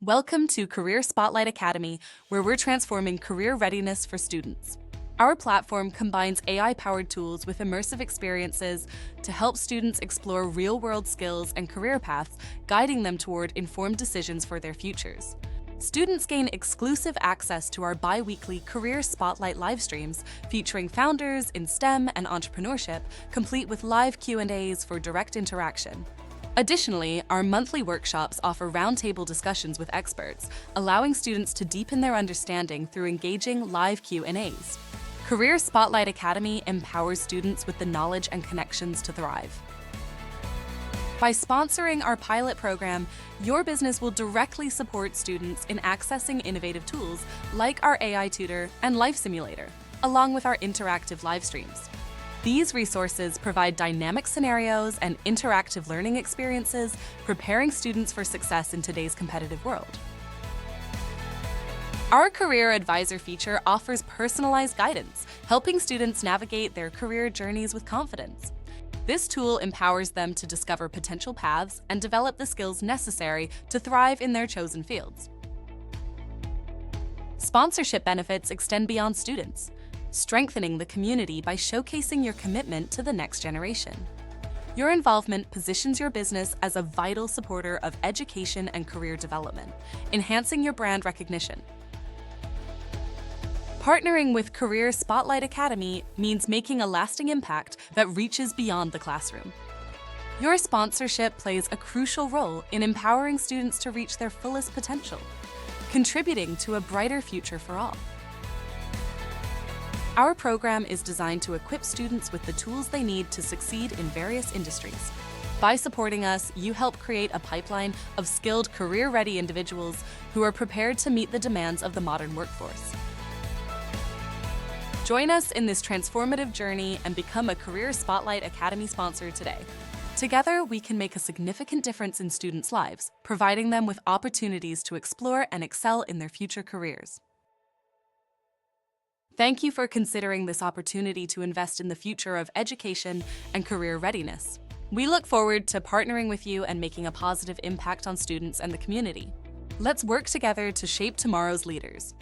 Welcome to Career Spotlight Academy, where we're transforming career readiness for students. Our platform combines AI-powered tools with immersive experiences to help students explore real-world skills and career paths, guiding them toward informed decisions for their futures. Students gain exclusive access to our bi-weekly Career Spotlight Livestreams featuring founders in STEM and entrepreneurship, complete with live Q&As for direct interaction. Additionally, our monthly workshops offer roundtable discussions with experts, allowing students to deepen their understanding through engaging live Q&As. Career Spotlight Academy empowers students with the knowledge and connections to thrive. By sponsoring our pilot program, your business will directly support students in accessing innovative tools like our AI Tutor and Life Simulator, along with our interactive live streams. These resources provide dynamic scenarios and interactive learning experiences, preparing students for success in today's competitive world. Our Career Advisor feature offers personalized guidance, helping students navigate their career journeys with confidence. This tool empowers them to discover potential paths and develop the skills necessary to thrive in their chosen fields. Sponsorship benefits extend beyond students, strengthening the community by showcasing your commitment to the next generation. Your involvement positions your business as a vital supporter of education and career development, enhancing your brand recognition. Partnering with Career Spotlight Academy means making a lasting impact that reaches beyond the classroom. Your sponsorship plays a crucial role in empowering students to reach their fullest potential, contributing to a brighter future for all. Our program is designed to equip students with the tools they need to succeed in various industries. By supporting us, you help create a pipeline of skilled, career-ready individuals who are prepared to meet the demands of the modern workforce. Join us in this transformative journey and become a Career Spotlight Academy sponsor today. Together, we can make a significant difference in students' lives, providing them with opportunities to explore and excel in their future careers. Thank you for considering this opportunity to invest in the future of education and career readiness. We look forward to partnering with you and making a positive impact on students and the community. Let's work together to shape tomorrow's leaders.